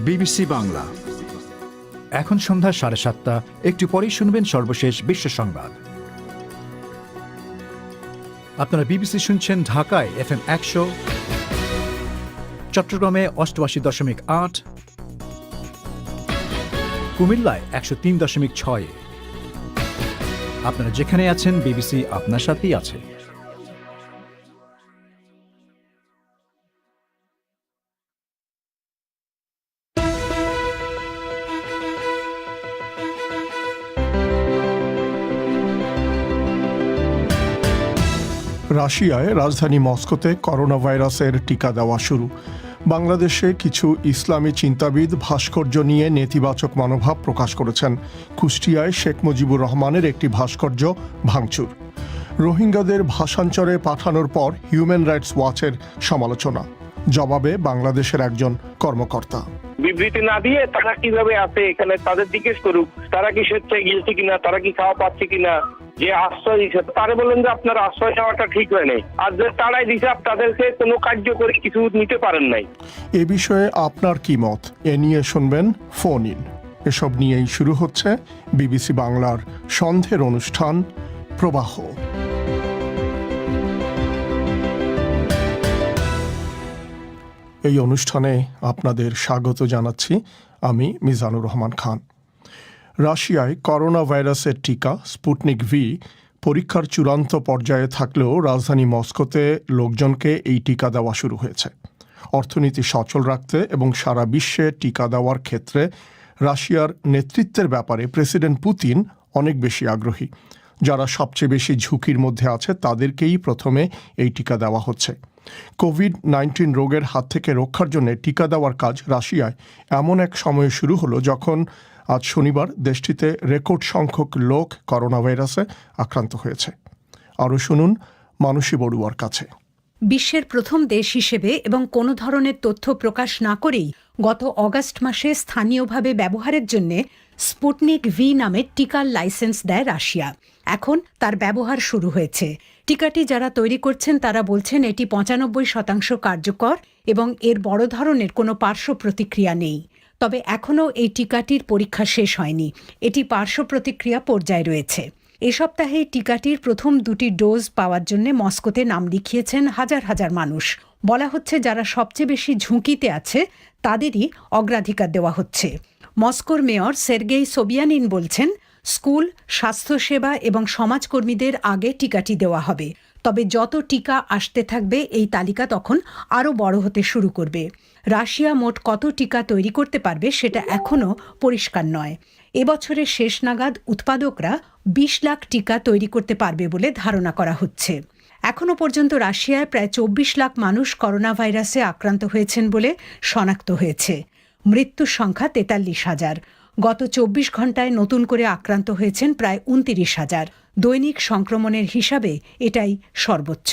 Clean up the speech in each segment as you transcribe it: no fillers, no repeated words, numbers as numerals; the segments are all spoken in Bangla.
বিবিসি বাংলা। এখন সন্ধ্যা 7:30। একটু পরেই শুনবেন সর্বশেষ বিশ্ব সংবাদ। আপনারা বিবিসি শুনছেন ঢাকায় FM 100, চট্টগ্রামে 88.8, কুমিল্লায় 103.6। আপনারা যেখানে আছেন, বিবিসি আপনার সাথেই আছে। রাশিয়ায় রাজধানী মস্কোতে করোনা ভাইরাসের টিকা দেওয়া শুরু। বাংলাদেশে কিছু ইসলামী চিন্তাবিদ ভাস্কর্য নিয়ে নেতিবাচক মনোভাব প্রকাশ করেছেন। কুষ্টিয়ায় শেখ মুজিবুর রহমানের একটি ভাস্কর্য ভাঙচুর। রোহিঙ্গাদের ভাষান্তরে পাঠানোর পর হিউম্যান রাইটস ওয়াচের সমালোচনা। জবাবে বাংলাদেশের একজন কর্মকর্তা, বিবৃতি না দিয়ে তারা কিভাবে আছে এখানে তাদের জিজ্ঞেস করুক, তারা কি স্বেচ্ছায় গিয়েছে কিনা, তারা কি খাওয়া পাচ্ছে কিনা, যে আশ্রয় দিচ্ছে তারা বলেন যে আপনার আশ্রয় নেওয়াটা ঠিক হয় নাই, আর যে তারাই দিচ্ছে তাদেরকে কোনো কার্যকরী কিছু নিতে পারেন নাই। এ বিষয়ে আপনার কি মত? এ নিয়ে শুনবেন ফোন ইন। এসব নিয়েই শুরু হচ্ছে বিবিসি বাংলার সন্ধ্যের অনুষ্ঠান প্রবাহ। এই অনুষ্ঠানে আপনাদের স্বাগত জানাচ্ছি আমি মিজানুর রহমান খান। রাশিয়ায় করোনা ভাইরাসের টিকা স্পুটনিক ভি পরীক্ষার চূড়ান্ত পর্যায়ে থাকলেও রাজধানী মস্কোতে লোকজনকে এই টিকা দেওয়া শুরু হয়েছে। অর্থনীতি সচল রাখতে এবং সারা বিশ্বে টিকা দেওয়ার ক্ষেত্রে রাশিয়ার নেতৃত্বের ব্যাপারে প্রেসিডেন্ট পুতিন অনেক বেশি আগ্রহী। যারা সবচেয়ে বেশি ঝুঁকির মধ্যে আছে তাদেরকেই প্রথমে এই টিকা দেওয়া হচ্ছে। কোভিড-19 রোগের হাত থেকে রক্ষার জন্য টিকা দেওয়ার কাজ রাশিয়ায় এমন এক সময়ে শুরু হলো যখন আজ শনিবার দেশটিতে রেকর্ড সংখ্যক লোক করোনা ভাইরাসে আক্রান্ত হয়েছে। আরও শুনুন মানসী বড়ুয়ার কাছে। বিশ্বের প্রথম দেশ হিসেবে এবং কোনো ধরনের তথ্য প্রকাশ না করেই গত অগাস্ট মাসে স্থানীয়ভাবে ব্যবহারের জন্য স্পুটনিক ভি নামের টিকার লাইসেন্স দেয় রাশিয়া। এখন তার ব্যবহার শুরু হয়েছে। টিকাটি যারা তৈরি করছেন তারা বলছেন এটি 95% কার্যকর এবং এর বড় ধরনের কোনো পার্শ্ব প্রতিক্রিয়া নেই। তবে এখনও এই টিকাটির পরীক্ষা শেষ হয়নি। এটি পার্শ্ব প্রতিক্রিয়া পর্যায়ে রয়েছে। এ সপ্তাহে টিকাটির প্রথম 2টি ডোজ পাওয়ার জন্য মস্কোতে নাম লিখিয়েছেন হাজার হাজার মানুষ। বলা হচ্ছে যারা সবচেয়ে বেশি ঝুঁকিতে আছে তাদেরই অগ্রাধিকার দেওয়া হচ্ছে। মস্কোর মেয়র সের্গেই সোবিয়ানিন বলছেন স্কুল, স্বাস্থ্যসেবা এবং সমাজকর্মীদের আগে টিকাটি দেওয়া হবে। তবে যত টিকা আসতে থাকবে এই তালিকা তখন আরও বড় হতে শুরু করবে। রাশিয়া মোট কত টিকা তৈরি করতে পারবে সেটা এখনও পরিষ্কার নয়। এবছরের শেষ নাগাদ উৎপাদকরা 20 লাখ টিকা তৈরি করতে পারবে বলে ধারণা করা হচ্ছে। এখনও পর্যন্ত রাশিয়ায় প্রায় 24 লাখ মানুষ করোনা ভাইরাসে আক্রান্ত হয়েছেন বলে শনাক্ত হয়েছে। মৃত্যুর সংখ্যা 43,000। গত 24 ঘণ্টায় নতুন করে আক্রান্ত হয়েছেন প্রায় 29,000। দৈনিক সংক্রমণের হিসাবে এটাই সর্বোচ্চ।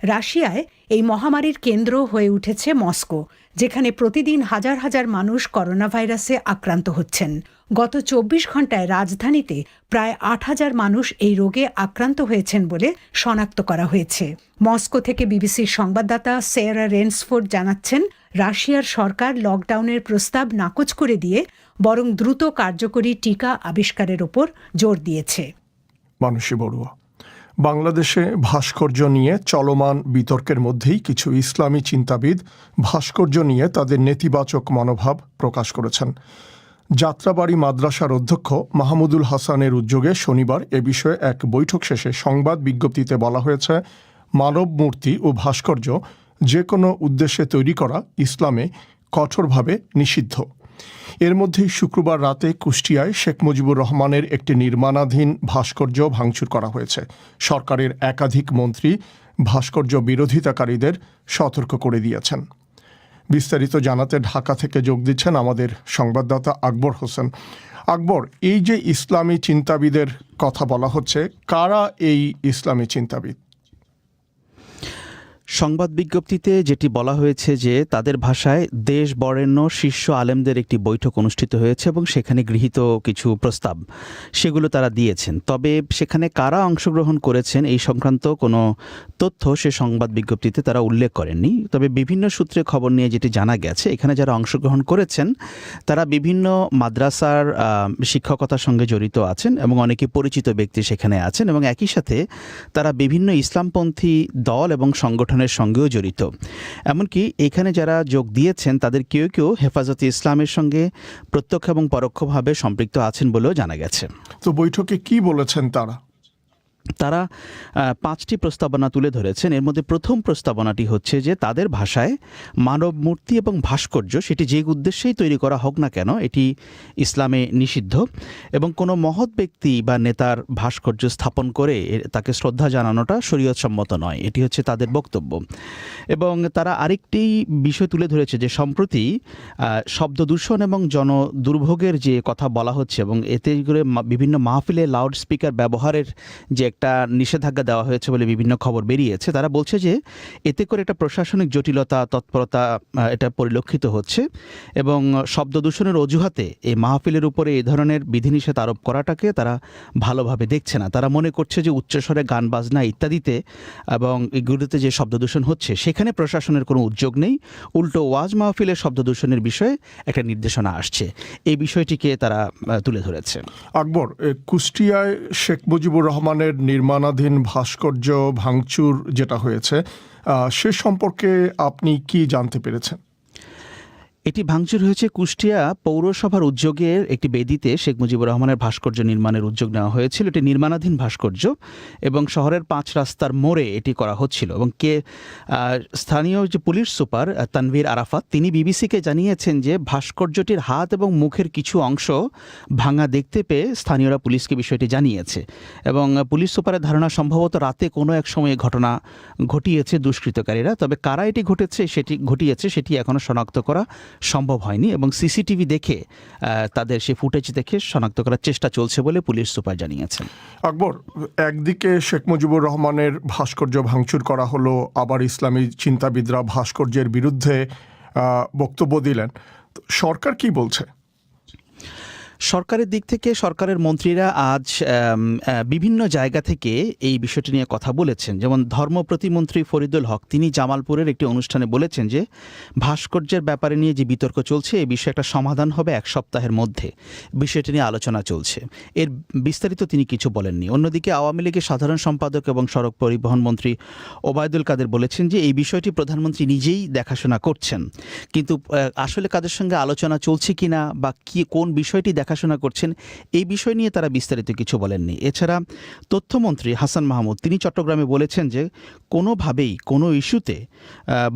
রাশিয়ায় এই মহামারীর কেন্দ্র হয়ে উঠেছে মস্কো, যেখানে প্রতিদিন হাজার হাজার মানুষ করোনা ভাইরাসে আক্রান্ত হচ্ছেন। গত 24 ঘণ্টায় রাজধানীতে প্রায় 8,000 মানুষ এই রোগে আক্রান্ত হয়েছেন বলে শনাক্ত করা হয়েছে। মস্কো থেকে বিবিসির সংবাদদাতা সেরা রেন্সফোর্ড জানাচ্ছেন রাশিয়ার সরকার লকডাউনের প্রস্তাব নাকচ করে দিয়ে বরং দ্রুত কার্যকরী টিকা আবিষ্কারের ওপর জোর দিয়েছে। মানসী বড়ুয়া। বাংলাদেশে ভাস্কর্য নিয়ে চলমান বিতর্কের মধ্যেই কিছু ইসলামী চিন্তাবিদ ভাস্কর্য নিয়ে তাদের নেতিবাচক মনোভাব প্রকাশ করেছেন। যাত্রাবাড়ি মাদ্রাসার অধ্যক্ষ মাহমুদুল হাসানের উদ্যোগে শনিবার এ বিষয়ে এক বৈঠক শেষে সংবাদ বিজ্ঞপ্তিতে বলা হয়েছে, মানব মূর্তি ও ভাস্কর্য যে কোনো উদ্দেশ্যে তৈরি করা ইসলামে কঠোরভাবে নিষিদ্ধ। এর মধ্যেই শুক্রবার রাতে কুষ্টিয়ায় শেখ মুজিবুর রহমানের একটি নির্মাণাধীন ভাস্কর্য ভাঙচুর করা হয়েছে। সরকারের একাধিক মন্ত্রী ভাস্কর্য বিরোধিতাকারীদের সতর্ক করে দিয়েছেন। বিস্তারিত জানাতে ঢাকা থেকে যোগ দিচ্ছেন আমাদের সংবাদদাতা আকবর হোসেন। আকবর, এই যে ইসলামী চিন্তাবিদের কথা বলা হচ্ছে, কারা এই ইসলামী চিন্তাবিদ? সংবাদ বিজ্ঞপ্তিতে যেটি বলা হয়েছে যে তাদের ভাষায় দেশ বরেণ্য শীর্ষ আলেমদের একটি বৈঠক অনুষ্ঠিত হয়েছে এবং সেখানে গৃহীত কিছু প্রস্তাব সেগুলো তারা দিয়েছেন। তবে সেখানে কারা অংশগ্রহণ করেছেন এই সংক্রান্ত কোনো তথ্য সে সংবাদ বিজ্ঞপ্তিতে তারা উল্লেখ করেননি। তবে বিভিন্ন সূত্রে খবর নিয়ে যেটি জানা গেছে, এখানে যারা অংশগ্রহণ করেছেন তারা বিভিন্ন মাদ্রাসার শিক্ষকতার সঙ্গে জড়িত আছেন এবং অনেকে পরিচিত ব্যক্তি সেখানে আছেন এবং একই সাথে তারা বিভিন্ন ইসলামপন্থী দল এবং সংগঠনের সঙ্গেও জড়িত। এমনকি এখানে যারা যোগ দিয়েছেন তাদের কেউ কেউ হেফাজতে ইসলামের সঙ্গে প্রত্যক্ষ এবং পরোক্ষভাবে সম্পৃক্ত আছেন বলেও জানা গেছে। তো বৈঠকে কি বলেছেন তারা? তারা 5টি প্রস্তাবনা তুলে ধরেছেন। এর মধ্যে প্রথম প্রস্তাবনাটি হচ্ছে যে তাদের ভাষায় মানব মূর্তি এবং ভাস্কর্য সেটি যে উদ্দেশ্যেই তৈরি করা হোক না কেন এটি ইসলামে নিষিদ্ধ এবং কোনো মহৎ ব্যক্তি বা নেতার ভাস্কর্য স্থাপন করে তাকে শ্রদ্ধা জানানোটা শরীয়তসম্মত নয়, এটি হচ্ছে তাদের বক্তব্য। এবং তারা আরেকটি বিষয় তুলে ধরেছে যে সম্প্রতি শব্দ দূষণ এবং জনদুর্ভোগের যে কথা বলা হচ্ছে এবং এতে করে বিভিন্ন মাহফিলে লাউড স্পিকার ব্যবহারের যে একটা নিষেধাজ্ঞা দেওয়া হয়েছে বলে বিভিন্ন খবর বেরিয়েছে। তারা বলছে যে এতে করে একটা প্রশাসনিক জটিলতা তৎপরতা এটা পরিলক্ষিত হচ্ছে এবং শব্দ দূষণের অজুহাতে এই মাহফিলের উপরে এই ধরনের বিধিনিষেধ আরোপ করাটাকে তারা ভালোভাবে দেখছে না। তারা মনে করছে যে উচ্চস্বরে গান বাজনা ইত্যাদিতে এবং এগুলোতে যে শব্দ দূষণ হচ্ছে সেখানে প্রশাসনের কোনো উদ্যোগ নেই, উল্টো ওয়াজ মাহফিলের শব্দ দূষণের বিষয়ে একটা নির্দেশনা আসছে। এই বিষয়টিকে তারা তুলে ধরেছে। আকবর, কুষ্টিয়ায় শেখ মুজিবুর রহমানের নির্মাণাধীন ভাস্কর্য ভাঙচুর যেটা হয়েছে সে সম্পর্কে আপনি কি জানতে পেরেছেন? এটি ভাঙচুর হয়েছে কুষ্টিয়া পৌরসভার উদ্যোগের একটি বেদিতে শেখ মুজিবুর রহমানের ভাস্কর্য নির্মাণের উদ্যোগ নেওয়া হয়েছিল। এটি নির্মাণাধীন ভাস্কর্য এবং শহরের 5 রাস্তার মোড়ে এটি করা হচ্ছিল এবং স্থানীয় যে পুলিশ সুপার তানভীর আরাফাত তিনি বিবিসিকে জানিয়েছেন যে ভাস্কর্যটির হাত এবং মুখের কিছু অংশ ভাঙা দেখতে পেয়ে স্থানীয়রা পুলিশকে বিষয়টি জানিয়েছে এবং পুলিশ সুপারের ধারণা সম্ভবত রাতে কোনো এক সময়ে ঘটনা ঘটিয়েছে দুষ্কৃতকারীরা। তবে কারা এটি ঘটিয়েছে সেটি এখনও শনাক্ত করা সম্ভব হয়নি এবং সিসিটিভি দেখে তাদের সেই ফুটেজ দেখে শনাক্ত করার চেষ্টা চলছে বলে পুলিশ সুপার জানিয়েছেন। আকবর, একদিকে শেখ মুজিবুর রহমানের ভাস্কর্য ভাঙচুর করা হলো, আবার ইসলামী চিন্তাবিদরা ভাস্কর্যের বিরুদ্ধে বক্তব্য দিলেন। সরকার কি বলছে? সরকারের দিক থেকে সরকারের মন্ত্রীরা আজ বিভিন্ন জায়গা থেকে এই বিষয়টি নিয়ে কথা বলেছেন। যেমন ধর্ম প্রতিমন্ত্রী ফরিদুল হক তিনি জামালপুরের একটি অনুষ্ঠানে বলেছেন যে ভাস্কর্যের ব্যাপারে নিয়ে যে বিতর্ক চলছে এই বিষয়ে একটা সমাধান হবে 1 সপ্তাহের মধ্যে, বিষয়টি নিয়ে আলোচনা চলছে। এর বিস্তারিত তিনি কিছু বলেননি। অন্যদিকে আওয়ামী লীগের সাধারণ সম্পাদক এবং সড়ক পরিবহন মন্ত্রী ওবায়দুল কাদের বলেছেন যে এই বিষয়টি প্রধানমন্ত্রী নিজেই দেখাশোনা করছেন, কিন্তু আসলে কাদের সঙ্গে আলোচনা চলছে কিনা বা কোন বিষয়টি দেখাশোনা করছেন এই বিষয় নিয়ে তারা বিস্তারিত কিছু বলেননি। এছাড়া তথ্যমন্ত্রী হাসান মাহমুদ তিনি চট্টগ্রামে বলেছেন যে কোনোভাবেই কোনো ইস্যুতে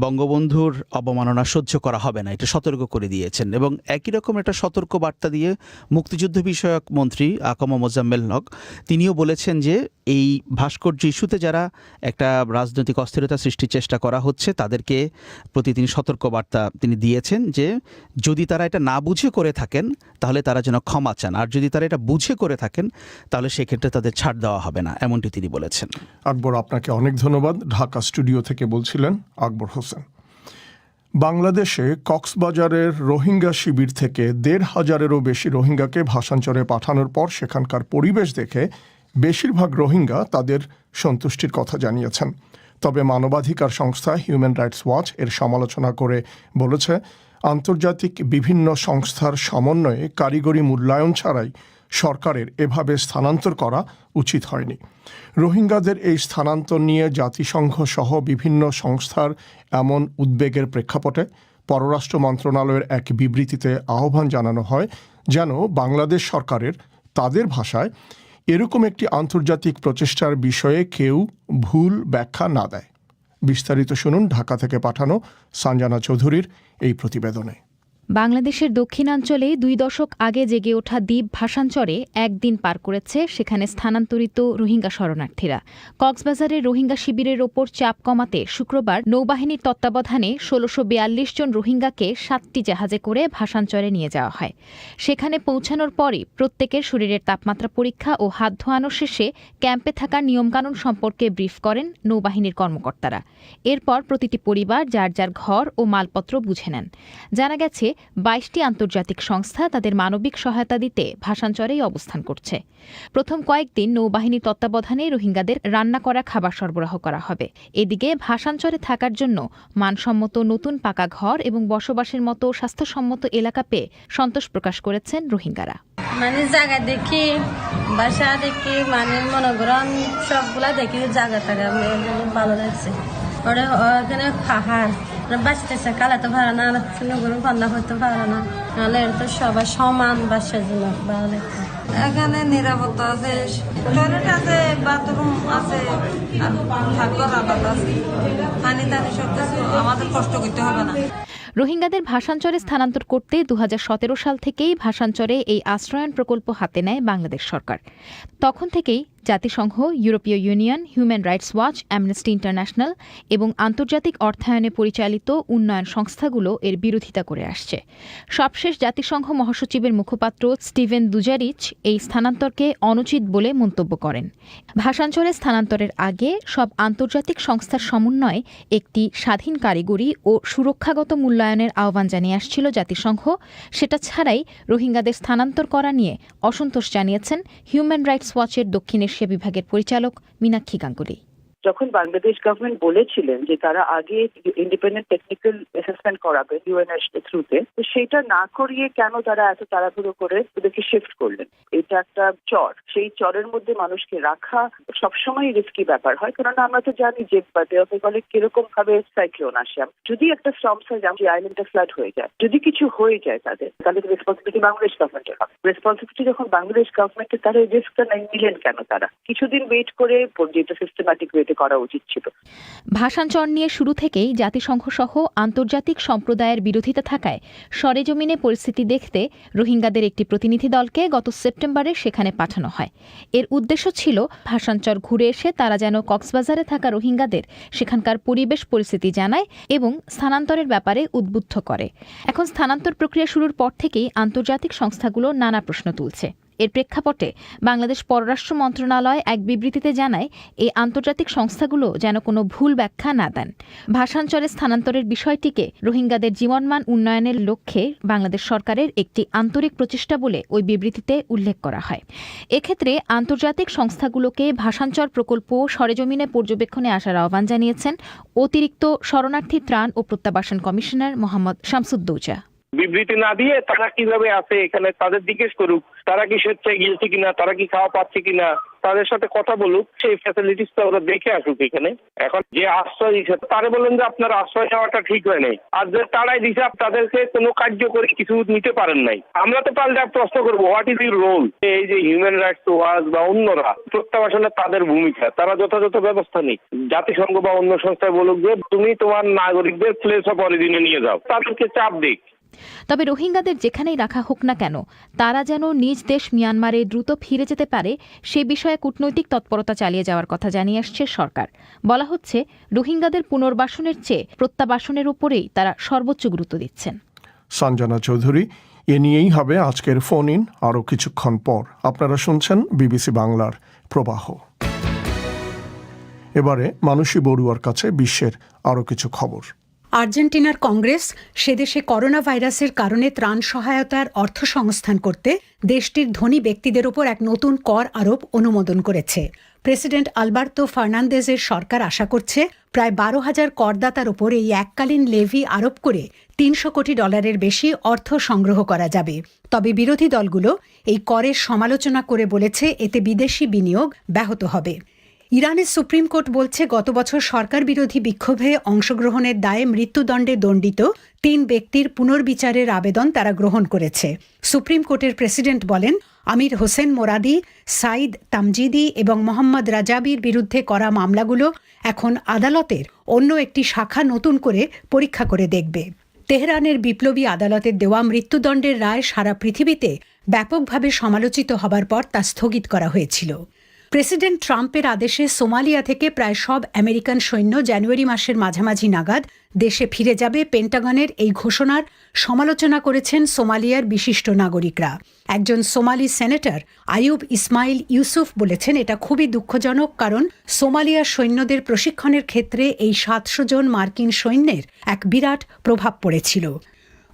বঙ্গবন্ধুর অবমাননা সহ্য করা হবে না, এটা সতর্ক করে দিয়েছেন এবং একই রকম একটা সতর্ক বার্তা দিয়ে মুক্তিযুদ্ধ বিষয়ক মন্ত্রী আকম মোজাম্মেল হক তিনিও বলেছেন যে এই ভাস্কর্য ইস্যুতে যারা একটা রাজনৈতিক অস্থিরতা সৃষ্টির চেষ্টা করা হচ্ছে তাদেরকে প্রতি তিনি সতর্ক বার্তা তিনি দিয়েছেন যে যদি তারা এটা না বুঝে করে থাকেন তাহলে তারা যেন ক্ষমা চান, আর যদি তারা এটা বুঝে করে থাকেন তাহলে সেক্ষেত্রে তাদের ছাড় দেওয়া হবে না, এমনটি তিনি বলেছেন। আকবর, আপনাকে অনেক ধন্যবাদ। ঢাকা স্টুডিও থেকে বলছিলেন আকবর হোসেন। বাংলাদেশে কক্সবাজারের রোহিঙ্গা শিবির থেকে 1,500-এরও বেশি রোহিঙ্গাকে ভাষান্তরে পাঠানোর পর সেখানকার পরিবেশ দেখে বেশিরভাগ রোহিঙ্গা তাদের সন্তুষ্টির কথা জানিয়েছেন। তবে মানবাধিকার সংস্থা হিউম্যান রাইটস ওয়াচ এর সমালোচনা করে বলেছে আন্তর্জাতিক বিভিন্ন সংস্থার সমন্বয়ে কারিগরি মূল্যায়ন ছাড়াই সরকারের এভাবে স্থানান্তর করা উচিত হয়নি। রোহিঙ্গাদের এই স্থানান্তর নিয়ে জাতিসংঘ সহ বিভিন্ন সংস্থার এমন উদ্বেগের প্রেক্ষাপটে পররাষ্ট্র মন্ত্রণালয়ের এক বিবৃতিতে আহ্বান জানানো হয় যেন বাংলাদেশ সরকারের তাদের ভাষায় এরকম একটি আন্তর্জাতিক প্রচেষ্টার বিষয়ে কেউ ভুল ব্যাখ্যা না দেয়। বিস্তারিত শুনুন ঢাকা থেকে পাঠানো সঞ্জনা চৌধুরীর এই প্রতিবেদনে। বাংলাদেশের দক্ষিণাঞ্চলে 2 দশক আগে জেগে ওঠা দ্বীপ ভাসানচরে একদিন পার করেছে সেখানে স্থানান্তরিত রোহিঙ্গা শরণার্থীরা। কক্সবাজারের রোহিঙ্গা শিবিরের ওপর চাপ কমাতে শুক্রবার নৌবাহিনীর তত্ত্বাবধানে ১৬৪২ জন রোহিঙ্গাকে 7টি জাহাজে করে ভাসানচরে নিয়ে যাওয়া হয়। সেখানে পৌঁছানোর পরই প্রত্যেকের শরীরের তাপমাত্রা পরীক্ষা ও হাত ধোয়ানো শেষে ক্যাম্পে থাকা নিয়মকানুন সম্পর্কে ব্রিফ করেন নৌবাহিনীর কর্মকর্তারা। এরপর প্রতিটি পরিবার যার যার ঘর ও মালপত্র বুঝে নেন। জানা গেছে 22টি আন্তর্জাতিক সংস্থা তাদের মানবিক সহায়তা দিতে ভাসানচরেই অবস্থান করছে। প্রথম কয়েকদিন নৌবাহিনীর তত্ত্বাবধানে রোহিঙ্গাদের রান্না করা খাবার সরবরাহ করা হবে। এদিকে ভাসানচরে থাকার জন্য মানসম্মত নতুন পাকা ঘর এবং বসবাসের মতো স্বাস্থ্যসম্মত এলাকা পেয়ে সন্তোষ প্রকাশ করেছেন রোহিঙ্গারা। মানে জায়গা দেখি, বাসা দেখি, মানে মনে করেন সবগুলা দেখি, জায়গা টাকা ভালো লাগছে। ওখানে পাহাড় বাঁচতেছে, কালা তো ভাড়া না, কোনো বান্ধা হইতে পারে না, নাহলে তো সবাই সমান বাসার জন্য ভালো লাগছে। এখানে নিরাপত্তা আছে, টয়লেট আছে, বাথরুম আছে, থাকার আলাদা আছে, পানি টানি সব কিছু, আমাদের কষ্ট করতে হবে না। রোহিঙ্গাদের ভাসানচরে স্থানান্তর করতে 2017 সাল থেকেই ভাসানচরে এই আশ্রয়ন প্রকল্প হাতে নেয় বাংলাদেশ সরকার। তখন থেকেই জাতিসংঘ, ইউরোপীয় union, human rights watch, amnesty international এবং আন্তর্জাতিক অর্থায়নে পরিচালিত উন্নয়ন সংস্থাগুলো এর বিরোধিতা করে আসছে। সবশেষ জাতিসংঘ মহাসচিবের মুখপাত্র স্টিভেন দুজারিচ এই স্থানান্তরকে অনুচিত বলে মন্তব্য করেন। ভাসানচরে স্থানান্তরের আগে সব আন্তর্জাতিক সংস্থার সমন্বয়ে একটি স্বাধীন কারিগরি ও সুরক্ষাগত মূল্যায়নের আহ্বান জানিয়ে আসছিল জাতিসংঘ। সেটা ছাড়াই রোহিঙ্গাদের স্থানান্তর করা নিয়ে অসন্তোষ জানিয়েছেন হিউম্যান রাইটস ওয়াচের দক্ষিণ এশিয়া বিভাগের পরিচালক মীনাক্ষী গাঙ্গুলি। যখন বাংলাদেশ গভর্নমেন্ট বলেছিলেন যে তারা আগে ইন্ডিপেন্ডেন্ট টেকনিক্যাল অ্যাসেসমেন্ট করাবে ইউএনএস থ্রুতে, তো সেটা না করিয়ে কেন তারা এত তাড়াহুড়ো করে ওদেরকে শিফট করলেন? এটা একটা চর, সেই চরের মধ্যে মানুষকে রাখা সবসময় রিস্কি ব্যাপার হয়, কারণ আমরা তো জানি যে বে অফ বেঙ্গলে কিরকম ভাবে সাইক্লোন আসে। যদি একটা স্টর্ম সাইজ যে আইল্যান্ডটা ফ্লাড হয়ে যায়, যদি কিছু হয়ে যায় তাদের, তাহলে রেসপন্সিবিলিটি বাংলাদেশ গভর্নমেন্টের হবে। রেসপন্সিবিলিটি যখন বাংলাদেশ গভর্নমেন্টের, তারা রিস্কটা নিলেন কেন? তারা কিছুদিন ওয়েট করে যেটা সিস্টেম্যাটিক ওয়েতে করা উচিত ছিল। ভাসানচর নিয়ে শুরু থেকেই জাতিসংঘ সহ আন্তর্জাতিক সম্প্রদায়ের বিরোধিতা থাকায় সরেজমিনে পরিস্থিতি দেখতে রোহিঙ্গাদের একটি প্রতিনিধি দলকে গত সেপ্টেম্বরে সেখানে পাঠানো হয়। এর উদ্দেশ্য ছিল ভাসানচর ঘুরে এসে তারা যেন কক্সবাজারে থাকা রোহিঙ্গাদের সেখানকার পরিবেশ পরিস্থিতি জানায় এবং স্থানান্তরের ব্যাপারে উদ্বুদ্ধ করে। এখন স্থানান্তর প্রক্রিয়া শুরুর পর থেকেই আন্তর্জাতিক সংস্থাগুলো নানা প্রশ্ন তুলছে। এর প্রেক্ষাপটে বাংলাদেশ পররাষ্ট্র মন্ত্রণালয় এক বিবৃতিতে জানায়, এই আন্তর্জাতিক সংস্থাগুলো যেন কোনো ভুল ব্যাখ্যা না দেন। ভাসানচরে স্থানান্তরের বিষয়টিকে রোহিঙ্গাদের জীবনমান উন্নয়নের লক্ষ্যে বাংলাদেশ সরকারের একটি আন্তরিক প্রচেষ্টা বলে ওই বিবৃতিতে উল্লেখ করা হয়। এক্ষেত্রে আন্তর্জাতিক সংস্থাগুলোকে ভাসানচর প্রকল্প সরেজমিনে পর্যবেক্ষণে আসার আহ্বান জানিয়েছেন অতিরিক্ত শরণার্থী ত্রাণ ও প্রত্যাবাসন কমিশনার মোহাম্মদ শামসুদ্দৌজা। বিবৃতি না দিয়ে তারা কিভাবে আছে এখানে তাদের জিজ্ঞেস করুক, তারা কি স্বেচ্ছায় গিয়েছে কিনা, তারা কি খাওয়া পাচ্ছে কিনা, তাদের সাথে কথা বলুক, সেই ফ্যাসিলিটিসটা ওরা দেখে আসুক এখানে। এখন যে আশ্রয় দিচ্ছে তারা বলেন যে আপনার আশ্রয় নেওয়াটা ঠিক হয় নাই, আর যে তারাই দিচ্ছে তাদেরকে কোনো কার্যকরী কিছু নিতে পারেন নাই। আমরা তো পাল্টা প্রশ্ন করবো, হোয়াট ইজ ইউর রোল? এই যে হিউম্যান রাইটস ওয়াচ বা অন্যরা প্রত্যাবাসনে তাদের ভূমিকা, তারা যথাযথ ব্যবস্থা নেই। জাতিসংঘ বা অন্য সংস্থায় বলুক যে তুমি তোমার নাগরিকদের প্লেস অফ অরিজিনে নিয়ে যাও, তাদেরকে চাপ দিক। তবে রোহিঙ্গাদের যেখানেই রাখা হোক না কেন তারা যেন নিজ দেশ মিয়ানমারে দ্রুত ফিরে যেতে পারে সে বিষয়ে কূটনৈতিক তৎপরতা চালিয়ে যাওয়ার কথা জানিয়ে আসছে সরকার। বলা হচ্ছে, রোহিঙ্গাদের পুনর্বাসনের চেয়ে প্রত্যাবাসনের উপরেই তারা সর্বোচ্চ গুরুত্ব দিচ্ছেন। সঞ্জনা চৌধুরী। এ নিয়েই হবে আজকের ফোন ইন। আরও কিছুক্ষণ পর আপনারা শুনছেন বিবিসি বাংলার প্রবাহ। এবারে মানসী বড়ুয়ার কাছে বিশ্বের আরও কিছু খবর। আর্জেন্টিনার কংগ্রেস সেদেশে করোনা ভাইরাসের কারণে ত্রাণ সহায়তার অর্থ সংস্থান করতে দেশটির ধনী ব্যক্তিদের ওপর এক নতুন কর আরোপ অনুমোদন করেছে। প্রেসিডেন্ট আলবার্তো ফার্নান্দেজের সরকার আশা করছে প্রায় 12,000 করদাতার ওপর এই এককালীন লেভি আরোপ করে $300 কোটি বেশি অর্থ সংগ্রহ করা যাবে। তবে বিরোধী দলগুলো এই করের সমালোচনা করে বলেছে এতে বিদেশি বিনিয়োগ ব্যাহত হবে। ইরানের সুপ্রিম কোর্ট বলছে গত বছর সরকার বিরোধী বিক্ষোভে অংশগ্রহণের দায়ে মৃত্যুদণ্ডে দণ্ডিত 3 ব্যক্তির পুনর্বিচারের আবেদন তারা গ্রহণ করেছে। সুপ্রিম কোর্টের প্রেসিডেন্ট বলেন, আমির হোসেন মোরাদি, সাইদ তামজিদি এবং মোহাম্মদ রাজাবির বিরুদ্ধে করা মামলাগুলো এখন আদালতের অন্য একটি শাখা নতুন করে পরীক্ষা করে দেখবে। তেহরানের বিপ্লবী আদালতের দেওয়া মৃত্যুদণ্ডের রায় সারা পৃথিবীতে ব্যাপকভাবে সমালোচিত হবার পর তা স্থগিত করা হয়েছিল। প্রেসিডেন্ট ট্রাম্পের আদেশে সোমালিয়া থেকে প্রায় সব আমেরিকান সৈন্য জানুয়ারি মাসের মাঝামাঝি নাগাদ দেশে ফিরে যাবে। পেন্টাগনের এই ঘোষণার সমালোচনা করেছেন সোমালিয়ার বিশিষ্ট নাগরিকরা। একজন সোমালি সেনেটর আইয়ুব ইসমাইল ইউসুফ বলেছেন, এটা খুবই দুঃখজনক, কারণ সোমালিয়ার সৈন্যদের প্রশিক্ষণের ক্ষেত্রে এই 700 জন মার্কিন সৈন্যের এক বিরাট প্রভাব পড়েছিল।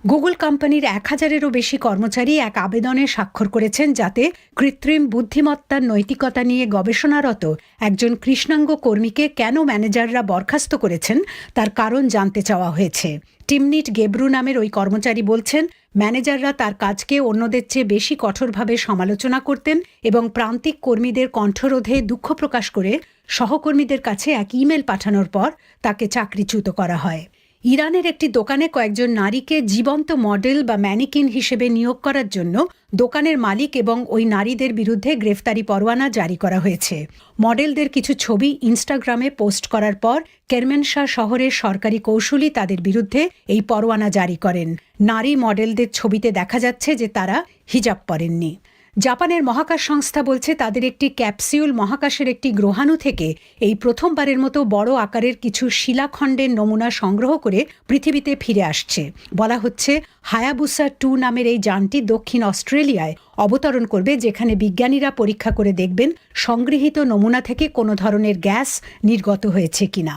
গুগল কোম্পানির 1000-এরও বেশি কর্মচারী এক আবেদনে স্বাক্ষর করেছেন, যাতে কৃত্রিম বুদ্ধিমত্তার নৈতিকতা নিয়ে গবেষণারত একজন কৃষ্ণাঙ্গ কর্মীকে কেন ম্যানেজাররা বরখাস্ত করেছেন তার কারণ জানতে চাওয়া হয়েছে। টিমনিট গেব্রু নামের ওই কর্মচারী বলছেন, ম্যানেজাররা তার কাজকে অন্যদের চেয়ে বেশি কঠোরভাবে সমালোচনা করতেন এবং প্রান্তিক কর্মীদের কণ্ঠরোধে দুঃখ প্রকাশ করে সহকর্মীদের কাছে এক ইমেল পাঠানোর পর তাকে চাকরিচ্যুত করা হয়। ইরানের একটি দোকানে কয়েকজন নারীকে জীবন্ত মডেল বা ম্যানিকিন হিসেবে নিয়োগ করার জন্য দোকানের মালিক এবং ওই নারীদের বিরুদ্ধে গ্রেফতারি পরোয়ানা জারি করা হয়েছে। মডেলদের কিছু ছবি ইনস্টাগ্রামে পোস্ট করার পর কেরমেনশাহ শহরের সরকারি কৌঁসুলি তাদের বিরুদ্ধে এই পরোয়ানা জারি করেন। নারী মডেলদের ছবিতে দেখা যাচ্ছে যে তারা হিজাব পরেননি। জাপানের মহাকাশ সংস্থা বলছে, তাদের একটি ক্যাপসিউল মহাকাশের একটি গ্রহাণু থেকে এই প্রথমবারের মতো বড় আকারের কিছু শিলাখণ্ডের নমুনা সংগ্রহ করে পৃথিবীতে ফিরে আসছে। বলা হচ্ছে, হায়াবুসা 2 নামের এই যানটি দক্ষিণ অস্ট্রেলিয়ায় অবতরণ করবে, যেখানে বিজ্ঞানীরা পরীক্ষা করে দেখবেন সংগৃহীত নমুনা থেকে কোনো ধরনের গ্যাস নির্গত হয়েছে কিনা।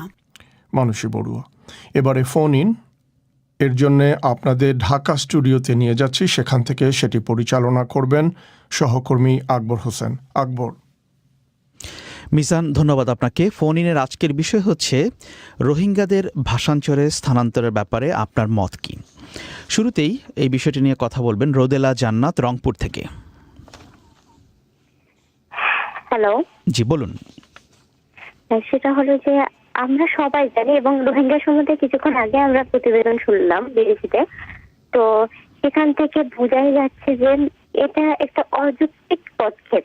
মানসী বড়ুয়া, এবারে ফোন ইন এর জন্যে আপনাদের ঢাকা স্টুডিওতে নিয়ে যাচ্ছি। সেখান থেকে সেটি পরিচালনা করবেন সহকর্মী আকবর হোসেন। আকবর। মিজান, ধন্যবাদ আপনাকে। ফোন ইনের আজকের বিষয় হচ্ছে রোহিঙ্গাদের ভাষাঞ্চলে স্থানান্তরের ব্যাপারে আপনার মত কি। শুরুতেই এই বিষয়টি নিয়ে কথা বলবেন রোদেলা জান্নাত রংপুর থেকে। হ্যালো, জি বলুন। সেটা হলো যে আমরা সবাই জানি এবং রোহিঙ্গা সম্বন্ধে কিছুক্ষণ আগে আমরা প্রতিবেদন শুনলাম বিবিসিতে, তো সেখান থেকে বোঝাই যাচ্ছে যে এটা একটা অযৌক্তিক পদক্ষেপ।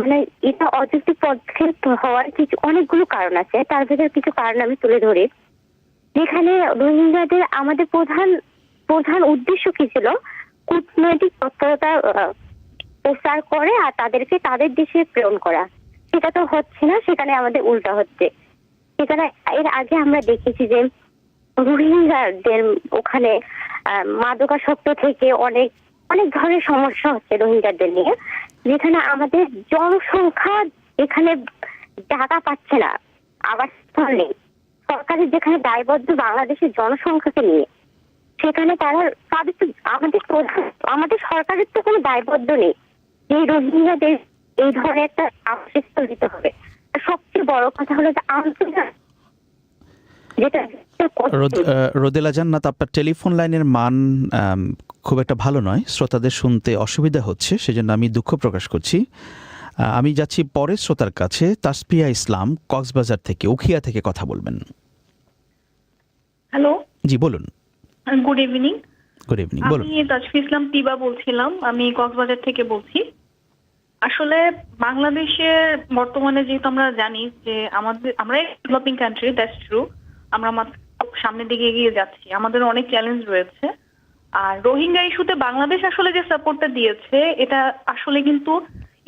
মানে এটা অযৌক্তিক পদক্ষেপ হওয়ার কিছু অনেকগুলো কারণ আছে, তার ভিতরে কিছু কারণ আমি তুলে ধরি। যেখানে রোহিঙ্গাদের আমাদের প্রধান উদ্দেশ্য কি ছিল, কূটনৈতিক তৎপরতা প্রচার করে আর তাদেরকে তাদের দেশে প্রেরণ করা। সেটা তো হচ্ছে না, সেখানে আমাদের উল্টা হচ্ছে। সেখানে এর আগে আমরা দেখেছি যে রোহিঙ্গাদের ওখানে মাদকাসক্ত থেকে অনেক ধরনের সমস্যা হচ্ছে রোহিঙ্গাদের নিয়ে, যেখানে আমাদের জনসংখ্যা এখানে জায়গা পাচ্ছে না, আবাসস্থল নেই। সরকারের যেখানে দায়বদ্ধ বাংলাদেশের জনসংখ্যাকে নিয়ে, সেখানে তাদের তো আমাদের সরকারের তো কোনো দায়বদ্ধ নেই এই রোহিঙ্গাদের এই ধরনের একটা আবাসস্থল দিতে হবে। সবচেয়ে বড় কথা হলো যে রোদেলা জান্নাত, আপনার টেলিফোন লাইনের মান খুব একটা ভালো নয়, শ্রোতাদের শুনতে অসুবিধা হচ্ছে, সেজন্য আমি দুঃখ প্রকাশ করছি। আমি যাচ্ছি পরের শ্রোতার কাছে। তাসপিয়া ইসলাম কক্সবাজার থেকে, উখিয়া থেকে কথা বলবেন। হ্যালো, জি বলুন। Good evening. গুড ইভিনিং, বলুন। আমি তাসফিয়া ইসলাম তিবা বলছিলাম, আমি কক্সবাজার থেকে বলছি। আসলে বাংলাদেশের বর্তমানে যেহেতু আমরা জানি যে আমরা ডেভেলপিং কান্ট্রি, দ্যাটস ট্রু, আমরা সামনের দিকে এগিয়ে যাচ্ছি, আমাদের অনেক চ্যালেঞ্জ রয়েছে। আর রোহিঙ্গা ইস্যুতে বাংলাদেশ আসলে যে সাপোর্টটা দিয়েছে, এটা আসলে কিন্তু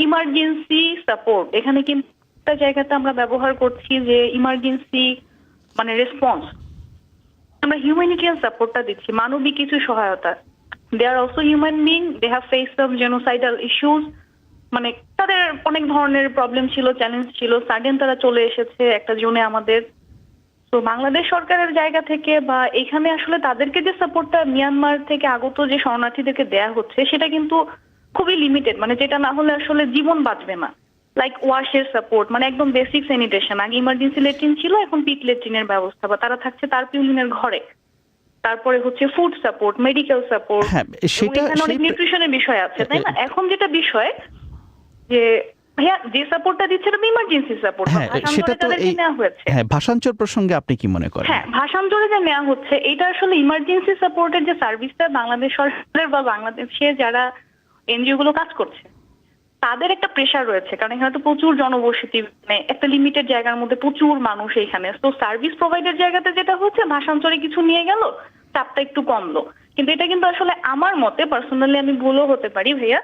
ইমার্জেন্সি সাপোর্ট। এখানে কিন্তু একটা জায়গাতে আমরা ব্যবহার করছি যে ইমার্জেন্সি মানে রেসপন্স, আমরা হিউম্যানিটেরিয়ান সাপোর্টটা দিচ্ছি, মানবিক কিছু সহায়তা। They are also human being, they have face some genocidal issues, মানে তাদের অনেক ধরনের প্রবলেম ছিল, চ্যালেঞ্জ ছিল, সাডেন তারা চলে এসেছে একটা জোনে আমাদের। তো বাংলাদেশ সরকারের জায়গা থেকে বা এখানে আসলে তাদেরকে যে সাপোর্টটা মিয়ানমার থেকে আগত যে শরণার্থীদেরকে দেয়া হচ্ছে, সেটা কিন্তু খুবই লিমিটেড, মানে যেটা না হলে আসলে জীবন বাঁচবে না। লাইক ওয়াশের সাপোর্ট, মানে একদম বেসিক স্যানিটেশন। আগে ইমার্জেন্সি লেট্রিন ছিল, এখন পিট লেট্রিনের ব্যবস্থা, বা তারা থাকছে তারপিউলিনের ঘরে। তারপরে হচ্ছে ফুড সাপোর্ট, মেডিকেল সাপোর্ট, এখানে অনেক নিউট্রিশনের বিষয় আছে, তাই না? এখন যেটা বিষয় যে ভাইয়া যে সাপোর্টটা দিচ্ছে এটা ইমার্জেন্সি সাপোর্ট, সেটা তাদেরকে নেওয়া হয়েছে। হ্যাঁ, ভাষাঞ্চল প্রসঙ্গে আপনি কি মনে করেন? হ্যাঁ, ভাষাঞ্চলে যে নেওয়া হচ্ছে, এটা আসলে ইমার্জেন্সি সাপোর্টের যে সার্ভিসটা বাংলাদেশ সরকারের বা বাংলাদেশে যারা এনজিও গুলো কাজ করছে, তাদের একটা প্রেশার রয়েছে, কারণ এখানে তো প্রচুর জনবসতি, মানে একটা লিমিটেড জায়গার মধ্যে প্রচুর মানুষ এখানে। তো সার্ভিস প্রোভাইডার জায়গাতে যেটা হচ্ছে ভাষান্তরে কিছু নিয়ে গেল, চাপটা একটু কমলো। কিন্তু এটা কিন্তু আসলে আমার মতে, পার্সোনালি আমি ভুলও হতে পারি ভাইয়া,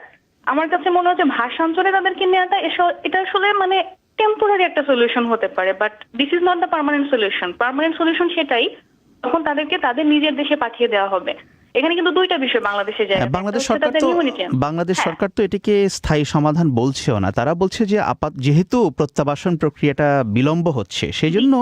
আমার কাছে মনে হচ্ছে ভাষান্তরে তাদেরকে নেওয়াটা এটা আসলে মানে টেম্পোরারি একটা সলিউশন হতে পারে, but this is not the permanent solution. Permanent solution সেটাই তখন তাদেরকে তাদের নিজের দেশে পাঠিয়ে দেওয়া হবে। এখানে কিন্তু দুইটা বিষয় বাংলাদেশের জায়গায়, বাংলাদেশ সরকার তো এটিকে স্থায়ী সমাধান বলছেও না। তারা বলছে যে যেহেতু প্রত্যাবাসন প্রক্রিয়াটা বিলম্ব হচ্ছে, সেই জন্য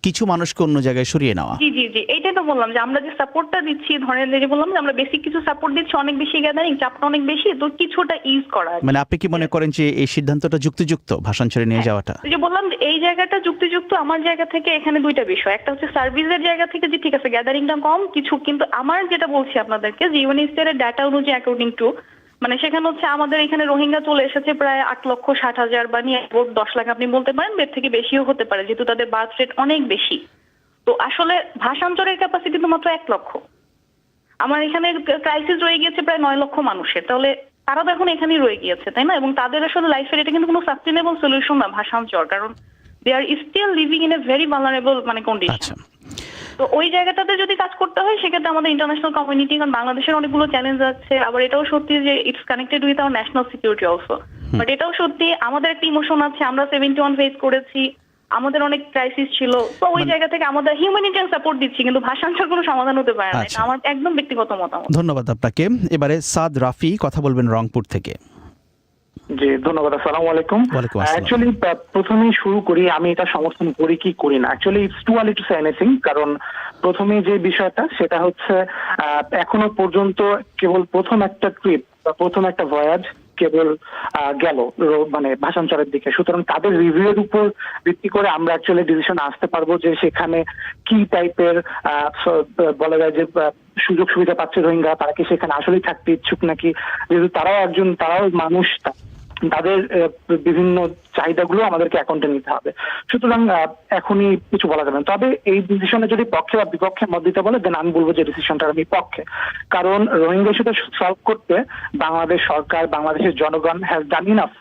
কিছু মানুষকে অন্য জায়গায় সরিয়ে নেওয়া। জি জি জি, এইটাই তো বললাম যে আমরা যে সাপোর্টটা দিচ্ছি, ধরেন যে বললাম যে আমরা বেসিক কিছু সাপোর্ট দিচ্ছি, অনেক বেশি গ্যাদারিং, চাপটা অনেক বেশি, তো কিছুটা ইউজ করা। মানে আপনি কি মনে করেন যে এই সিদ্ধান্তটা যুক্তিযুক্ত ভাষান্তরে নিয়ে যাওয়াটা? যে বললাম যে এই জায়গাটা যুক্তিযুক্ত আমার জায়গা থেকে। এখানে দুইটা বিষয়, একটা হচ্ছে সার্ভিসের জায়গা থেকে যে ঠিক আছে গ্যাদারিংটা কম কিছু, কিন্তু আমার যেটা বলছি আপনাদেরকে যে ইউএনএইচসিআর এর ডাটা অনুযায়ী অ্যাকর্ডিং টু, মানে সেখানে হচ্ছে আমাদের এখানে রোহিঙ্গা চলে এসেছে প্রায় 8,60,000 বা নিয়ে 10 লাখ আপনি বলতে পারেন, এর থেকে বেশিও হতে পারে যেহেতু তাদের বার্থ রেট অনেক বেশি। তো আসলে ভাষান্তরের ক্যাপাসিটি তো মাত্র 1 লক্ষ। আমার এখানে ক্রাইসিস রয়ে গিয়েছে প্রায় 9 লক্ষ মানুষের, তাহলে তারা তো এখন এখানেই রয়ে গিয়েছে, তাই না? এবং তাদের আসলে লাইফের এটা কিন্তু কোনো সাস্টেনেবল সলিউশন না ভাষান্তর, কারণ they are still living in a very vulnerable মানে কন্ডিশন। তো ওই জায়গাটাতে যদি কাজ করতে হয় সেক্ষেত্রে আমাদের ইন্টারন্যাশনাল কমিউনিটি, কারণ বাংলাদেশের অনেকগুলো চ্যালেঞ্জ আছে, আবার এটাও সত্যি যে it's connected with our national security also, but এটাও সত্যি আমাদের একটা ইমোশন আছে, আমরা 71 ফেস করেছি, আমাদের অনেক ক্রাইসিস ছিল, তো ওই জায়গা থেকে আমাদের হিউম্যানিটেরিয়ান সাপোর্ট দিচ্ছি, কিন্তু ভাষান্তর কোনো সমাধান হতে পারে না, এটা আমার একদম ব্যক্তিগত মতামত। ধন্যবাদ আপনাকে। এবারে সাদ রাফি কথা বলবেন রংপুর থেকে। জি ধন্যবাদ, আসসালামু আলাইকুম। অ্যাকচুয়ালি প্রথমেই শুরু করি, আমি এটা সমর্থন করি কি করি না। Actually it's too early to say anything, কারণ প্রথমে যে বিষয়টা সেটা হচ্ছে এখনো পর্যন্ত কেবল প্রথম একটা ট্রিপ বা প্রথম একটা ভয়েজ কেবল গেল মানে ভাষান্তরের দিকে, সুতরাং তাদের রিভিউয়ের উপর ভিত্তি করে আমরা অ্যাকচুয়ালি ডিসিশন আসতে পারবো যে সেখানে কি টাইপের বলা যায় যে সুযোগ সুবিধা পাচ্ছে রোহিঙ্গা, তারা কি সেখানে আসলেই থাকতে ইচ্ছুক নাকি, যেহেতু তারাও মানুষ, তাদের বিভিন্ন চাহিদাগুলো আমাদেরকে অ্যাকাউন্টে নিতে হবে। সুতরাং এখনই কিছু বলা যাবে না, তবে এই ডিসিশনে যদি পক্ষে বা বিপক্ষে মত দিতে বলে দেন আমি বলবো যে ডিসিশনটা আমি পক্ষে, কারণ রোহিঙ্গা ইস্যুটা সলভ করতে বাংলাদেশ সরকার, বাংলাদেশের জনগণ হ্যাজ ডান ইনাফ,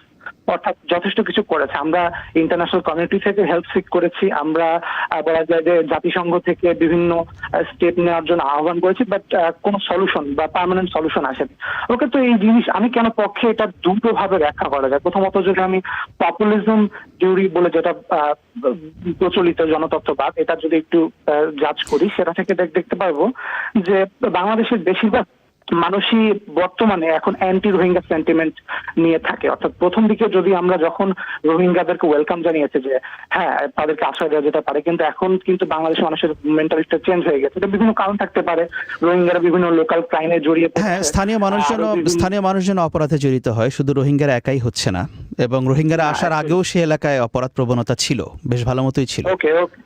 অর্থাৎ যথেষ্ট কিছু করেছে। আমরা ইন্টারন্যাশনাল কমিউনিটি থেকে হেল্প সিক করেছি, আমরা বলা যায় যে জাতিসংঘ থেকে বিভিন্ন স্টেপ নেওয়ার জন্য আহ্বান করেছি, বাট কোনো সলিউশন বা পার্মানেন্ট সলিউশন আসেনি। ওকে, তো এই জিনিস আমি কেন পক্ষে এটা দুটো ভাবে ব্যাখ্যা করা যায়। প্রথমত যদি আমি পপুলিজম থিওরি বলে যেটা প্রচলিত জনতত্ত্ববাদ, এটা যদি একটু জাজ করি, সেটা থেকে দেখতে পারবো যে বাংলাদেশের বেশিরভাগ মানুষই বর্তমানে এখন অ্যান্টি রোহিঙ্গা সেন্টিমেন্ট নিয়ে থাকে। অর্থাৎ প্রথম দিকে যদি আমরা যখন রোহিঙ্গাদেরকে ওয়েলকাম জানিয়েছে যে হ্যাঁ তাদেরকে আশ্রয় দেওয়া যেতে পারে, কিন্তু এখন কিন্তু বাংলাদেশের মানুষের মেন্টালিটিটা চেঞ্জ হয়ে গেছে। এটা বিভিন্ন কারণ থাকতে পারে, রোহিঙ্গারা বিভিন্ন লোকাল ক্রাইমে জড়িয়ে পড়ছে, হ্যাঁ স্থানীয় মানুষজন অপরাধে জড়িত হয়, শুধু রোহিঙ্গারা একাই হচ্ছে না, এবং রোহিঙ্গারা আসার আগেও সে এলাকায় অপরাধ প্রবণতা ছিল, বেশ ভালো মতোই ছিল। ওকে ওকে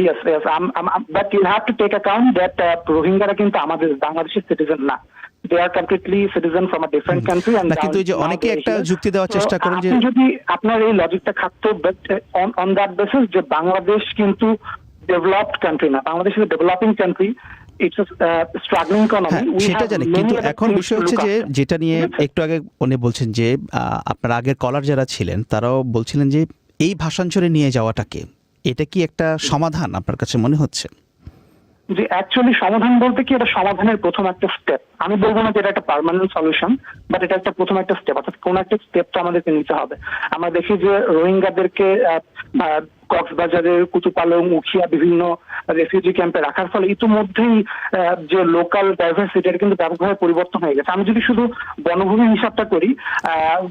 Yes, but you have to take account that রোহিঙ্গারা কিন্তু আমাদের বাংলাদেশের সিটিজেন না, they are completely citizen from a different country, and কিন্তু এই যে অনেকে একটা যুক্তি দেওয়ার চেষ্টা করেন যে যদি আপনার এই লজিকটা থাকতো, বাট অন দ্যাট বেসিস যে বাংলাদেশ কিন্তু ডেভেলপড কান্ট্রি না, Bangladesh is developing country, it's struggling economy, সেটা জানি, কিন্তু এখন বিষয় হচ্ছে যে যেটা নিয়ে একটু আগে উনি বলছেন যে আপনার আগের কলার যারা ছিলেন তারাও বলছিলেন যে এই ভাষান্তরে নিয়ে যাওয়াটাকে, এটা কি একটা সমাধান আপনার কাছে মনে হচ্ছে? যে অ্যাকচুয়ালি সমাধান বলতে কি, এটা সমাধানের প্রথম একটা স্টেপ। আমি বলবো না যে এটা একটা পার্মানেন্ট সলিউশন, বাট এটা একটা প্রথম একটা স্টেপ, অর্থাৎ কোন একটা স্টেপ তো আমাদেরকে নিতে হবে। আমরা দেখি যে রোহিঙ্গাদেরকে কক্সবাজারের কুতুপালং, উখিয়া বিভিন্ন রেফিউজি ক্যাম্পে রাখার ফলে ইতিমধ্যেই যে লোকাল ডাইভার্সিটি এটা কিন্তু ব্যাপকভাবে পরিবর্তন হয়ে গেছে। আমি যদি শুধু বনভূমি হিসাবটা করি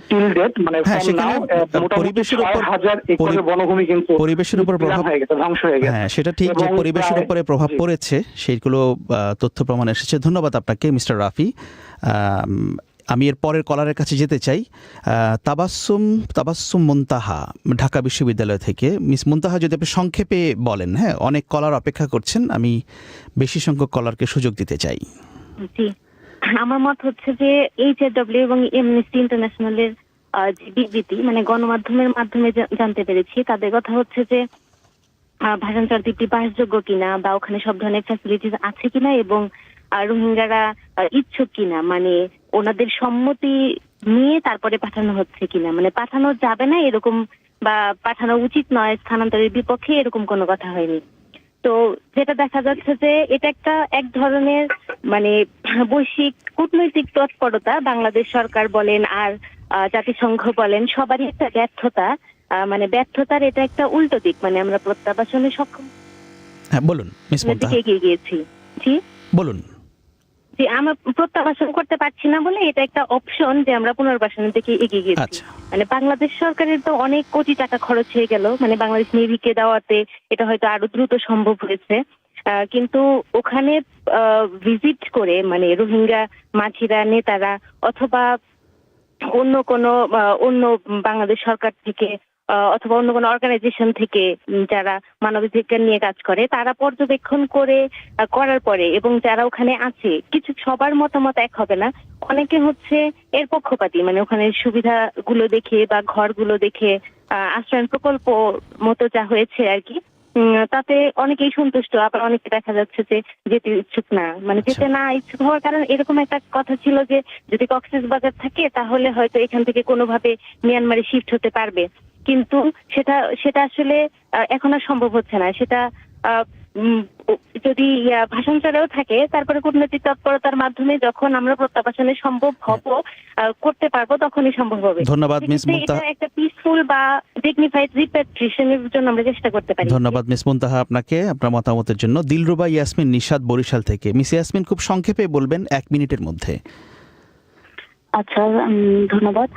টিল ডেট, মানে মোটামুটি 6,000 একরের বনভূমি কিন্তু পরিবেশের উপর প্রভাব হয়ে গেছে, ধ্বংস হয়ে গেছে। হ্যাঁ সেটা ঠিক যে পরিবেশের উপরে প্রভাব পড়েছে, সেইগুলো তথ্য প্রমাণ এসেছে। ধন্যবাদ আপনাকে মিস্টার রাফি। আমি এর পরের কলারের কাছে যেতে চাই। তাবাসসুম মুনতাহা ঢাকা বিশ্ববিদ্যালয় থেকে। মিস মুনতাহা, যদি আপনি সংক্ষেপে বলেন। হ্যাঁ, অনেক কলার অপেক্ষা করছেন, আমি বেশি সংখ্যক কলারকে সুযোগ দিতে চাই। জি, আমার মত হচ্ছে যে HRW এবং অ্যামনেস্টি ইন্টারন্যাশনালের যে বিবৃতি, মানে গণমাধ্যমের মাধ্যমে জানতে পেরেছি, তাদের কথা হচ্ছে যে ভাষান্তর দ্বীপটি বাসযোগ্য কিনা বা ওখানে সব ধরনের ফ্যাসিলিটিস আছে কিনা এবং রোহিঙ্গারা ইচ্ছুক কিনা, মানে ওনাদের সম্মতি নিয়ে তারপরে পাঠানো হচ্ছে কিনা, মানে পাঠানো যাবে না এরকম বা পাঠানো উচিত নয় স্থানান্তরের বিপক্ষে এরকম কোনো কথা হয়নি। তো যেটা দেখা যাচ্ছে যে এটা একটা এক ধরনের মানে বৈশ্বিক কূটনৈতিক তৎপরতা, বাংলাদেশ সরকার বলেন আর জাতিসংঘ বলেন সবারই একটা ব্যর্থতা, মানে ব্যর্থতার এটা একটা উল্টো দিক, মানে আমরা প্রত্যাবাসনে সক্ষম বলুন মিস মুনতাহা, এগিয়ে গিয়েছি। জি বলুন। যে আমরা প্রত্যাবাসন করতে পারছি না বলে এটা একটা অপশন যে আমরা পুনর্বাসনের দিকে এগিয়ে গেছি। মানে বাংলাদেশ সরকারের তো অনেক কোটি টাকা খরচ হয়ে গেল, মানে বাংলাদেশ নেভিকে দেওয়াতে এটা হয়তো আরো দ্রুত সম্ভব হয়েছে, কিন্তু ওখানে ভিজিট করে মানে রোহিঙ্গা মাঝিরা নেতারা অথবা অন্য কোনো অন্য বাংলাদেশ সরকার থেকে অথবা অন্য কোনো অর্গানাইজেশন থেকে যারা মানবাধিকার নিয়ে কাজ করে তারা পর্যবেক্ষণ করে করার পরে এবং যারা ওখানে আছে কিছু সবার মতামত এক হবে না, অনেকে হচ্ছে এর পক্ষপাতী, মানে ওখানে সুবিধাগুলো দেখে বা ঘরগুলো দেখে আশ্রয়ণ প্রকল্প মতো যা হয়েছে আর কি, তাতে অনেকেই সন্তুষ্ট, আবার অনেকে দেখা যাচ্ছে যে যেতে ইচ্ছুক না, মানে যেতে না ইচ্ছুক হওয়ার কারণ এরকম একটা কথা ছিল যে যদি কক্সবাজার থাকে তাহলে হয়তো এখান থেকে কোনোভাবে মিয়ানমারে শিফট হতে পারবে, কিন্তু সেটা আসলে এখন আর সম্ভব হচ্ছে না। সেটা যদি ভাষান্তরেও থাকে তারপরে কূটনৈতিক তৎপরতার মাধ্যমে যখন আমরা প্রত্যাবাসনে সম্ভব হব করতে পারবো তখনই সম্ভব হবে। ধন্যবাদ মিস মুনতাহা, একটা পিসফুল বা ডিগনিফাইড রিপ্যাট্রিয়েশনের জন্য আমরা চেষ্টা করতে পারি। ধন্যবাদ মিস মুনতাহা আপনাকে আপনার মতামতের জন্য। দিলরুবা ইয়াসমিন নিশাত বরিশাল থেকে। মিস ইয়াসমিন খুব সংক্ষেপে বলবেন 1 মিনিটের মধ্যে। আচ্ছা, ধন্যবাদ।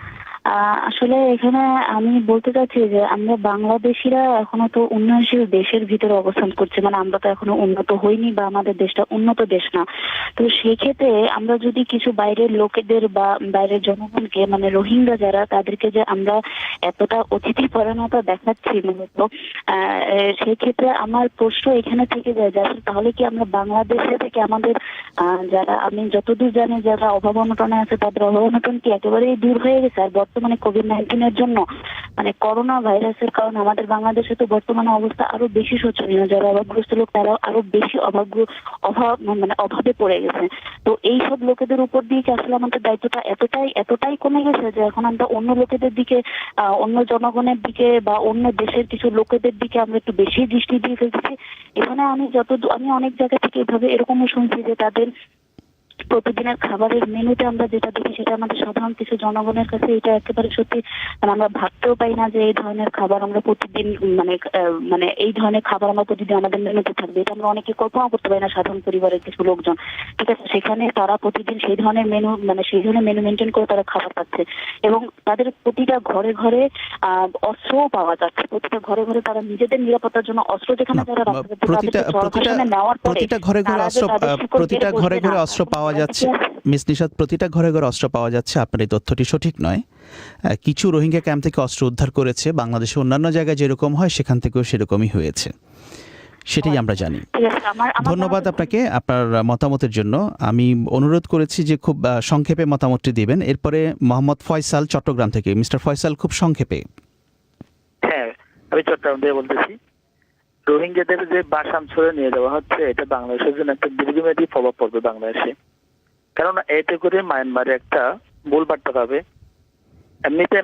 আসলে এখানে আমি বলতে চাচ্ছি যে আমরা বাংলাদেশিরা এখনো তো উন্নয়নশীল দেশের ভিতরে অবস্থান করছি, মানে আমরা তো এখনো উন্নত হইনি বা আমাদের দেশটা উন্নত দেশ না। তো সেই ক্ষেত্রে আমরা যদি কিছু বাইরের লোকেদের বা বাইরের জনগণকে মানে রোহিঙ্গা যারা তাদেরকে যে আমরা এতটা অতিথি পরায়ণতা দেখাচ্ছি মূলত, সেই ক্ষেত্রে আমার প্রশ্ন এখানে থেকে যায় যে তাহলে কি আমরা বাংলাদেশে থেকে আমাদের যারা আমি যতদূর জানি যারা অভাব অনটনে আছে তাদের অভাব অনটন কি একেবারেই দূর হয়ে গেছে? আর বর্তমানে কোভিড-19 এর জন্য মানে করোনা ভাইরাসের কারণে আমাদের বাংলাদেশে তো বর্তমানে অবস্থা আরো বেশি শোচনীয়, যারা অভাবগ্রস্ত লোক তারা আরো বেশি অভাবে পড়ে গেছে। তো এই সব লোকেদের উপর দিয়ে কি আসলে আমাদের দায়িত্বটা এতটাই কমে গেছে যে এখন আমরা অন্য লোকেদের দিকে অন্য জনগণের দিকে বা অন্য দেশের কিছু লোকেদের দিকে আমরা একটু বেশি দৃষ্টি দিয়ে ফেলতেছি। এখানে আমি অনেক জায়গা থেকে এভাবে এরকমও শুনছি যে তাদের প্রতিদিনের খাবারের মেনুতে আমরা যেটা দেখি সেটা আমাদের সাধারণ কিছু জনগণের কাছে এটা একেবারে সত্যি আমরা ভাবতেও পাই না যে এই ধরনের খাবার আমরা প্রতিদিন মানে এই ধরনের খাবার আমরা প্রতিদিন আমাদের মেনুতে থাকবে, এটা আমরা অনেকে কল্পনা করতে পারি না সাধারণ পরিবারের কিছু লোকজন। ঠিক আছে, সেখানে তারা প্রতিদিন সেই ধরনের মেনু মেনটেন করে তারা খাবার পাচ্ছে এবং তাদের প্রতিটা ঘরে ঘরে অস্ত্রও পাওয়া যাচ্ছে, প্রতিটা ঘরে ঘরে তারা নিজেদের নিরাপত্তার জন্য অস্ত্র যেখানে তারা প্রতিটা ঘরে ঘরে অস্ত্র পাওয়া যাচ্ছে। মিস নিশাত, প্রতিটা ঘরে ঘরে অস্ত্র পাওয়া যাচ্ছে, আপনার এই তথ্যটি সঠিক নয়। কিছু রোহিঙ্গা ক্যাম্প থেকে অস্ত্র উদ্ধার করেছে, বাংলাদেশে অন্যান্য জায়গায় যেরকম হয় সেখান থেকেও সেরকমই হয়েছে, সেটাই আমরা জানি। ধন্যবাদ আপনাকে আপনার মতামতের জন্য। আমি অনুরোধ করেছি যে খুব সংক্ষেপে মতামতটি দিবেন। এরপরে মোহাম্মদ ফয়সাল চট্টগ্রাম থেকে। মিস্টার ফয়সাল, খুব সংক্ষেপে। হ্যাঁ, আমি চট্টগ্রাম থেকে বলতেছি। রোহিঙ্গাদের যে বাসাঞ্চলে নিয়ে যাওয়া হচ্ছে এটা বাংলাদেশের জন্য একটা দীর্ঘমেয়াদী প্রভাব পড়বে বাংলাদেশে, কারণ এতে করে মায়ানমারে একটা মূল বার্তা পাবে। এমনিতে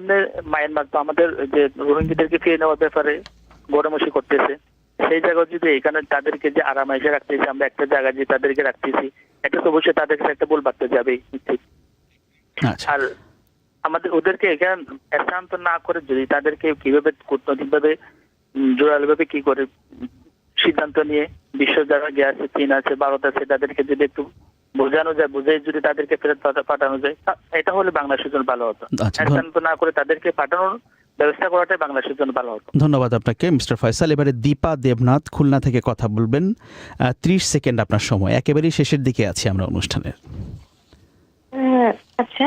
মায়ানমার তো আমাদের যে রোহিঙ্গাদেরকে ফিরে নেওয়ার ব্যাপারে গড়ামসি করতেছে, সেই জায়গায় যদি এখানে তাদেরকে যে আরামাইশে রাখতেছি আমরা একটা জায়গায় যে তাদেরকে রাখতেছি, এটা তো অবশ্যই তাদের কাছে একটা মূল বার্তা যাবেই। আর আমাদের ওদেরকে এখানে স্থানান্তর না করে যদি তাদেরকে কিভাবে কূটনৈতিকভাবে জোরালোভাবে কি করে সিদ্ধান্ত নিয়ে বিশ্ব যারা গিয়ে চীন আছে, ভারত আছে, তাদেরকে যদি একটু বোঝানো যায়, বুঝে যদি তাদেরকে ফেরত পাঠানো যায়, এটা হলে বাংলাদেশের জন্য ভালো হতো। স্থানান্তর না করে তাদেরকে পাঠানোর ব্যবস্থা করাটাই বাংলাদেশের জন্য ভালো হতো। ধন্যবাদ আপনাকে মিস্টার ফয়সাল। এবারে দীপা দেবনাথ খুলনা থেকে কথা বলবেন। 30 সেকেন্ড আপনার সময়, একেবারেই শেষের দিকে আছি আমরা অনুষ্ঠানের। আচ্ছা,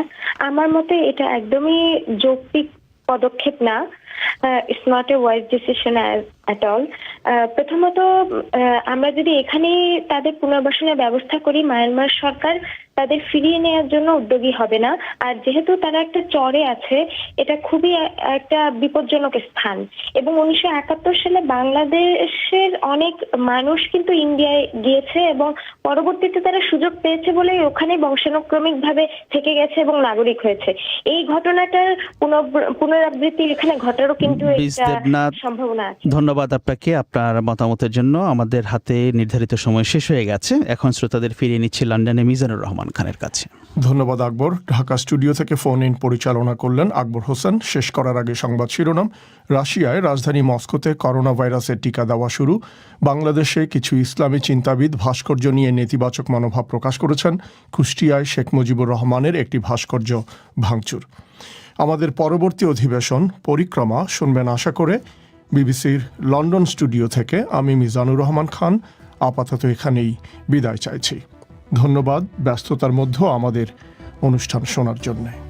আমার মতে এটা একদমই যৌক্তিক পদক্ষেপ না। It's not a wise decision at all. প্রথমত আমরা যদি এখানে তাদের পুনর্বাসনের ব্যবস্থা করি, মায়ানমার সরকার তাদের ফিরিয়ে নেওয়ার জন্য উদ্যোগী হবে না। আর যেহেতু তারা একটা চরে আছে, এটা খুবই একটা বিপজ্জনক স্থান। এবং 1971 সালে বাংলাদেশের অনেক মানুষ কিন্তু ইন্ডিয়ায় গিয়েছে এবং পরবর্তীতে তারা সুযোগ পেয়েছে বলে ওখানে বংশানুক্রমিক ভাবে থেকে গেছে এবং নাগরিক হয়েছে। এই ঘটনাটার পুনরাবৃত্তি এখানে ঘটারও কিন্তু একটা সম্ভাবনা আছে। ধন্যবাদ আপনাকে আপনার মতামতের জন্য। আমাদের হাতে নির্ধারিত সময় শেষ হয়ে গেছে। এখন শ্রোতাদের ফিরিয়ে নিচ্ছি লন্ডনে মিজানুর রহমান খানের কাছে। ধন্যবাদ আকবর। ঢাকা স্টুডিও থেকে ফোন ইন পরিচালনা করলেন আকবর হোসেন। শেষ করার আগে সংবাদ শিরোনাম। রাশিয়ায় রাজধানী মস্কোতে করোনা ভাইরাসের টিকা দেওয়া শুরু। বাংলাদেশে কিছু ইসলামী চিন্তাবিদ ভাস্কর্য নিয়ে নেতিবাচক মনোভাব প্রকাশ করেছেন। কুষ্টিয়ায় শেখ মুজিবুর রহমানের একটি ভাস্কর্য ভাঙচুর। আমাদের পরবর্তী অধিবেশন পরিক্রমা শুনবেন আশা করে বিবিসির লন্ডন স্টুডিও থেকে। আমি মিজানুর রহমান খান আপাতত এখানেই বিদায় চাইছি। ধন্যবাদ ব্যস্ততার মধ্যেও আমাদের অনুষ্ঠান শোনার জন্যে।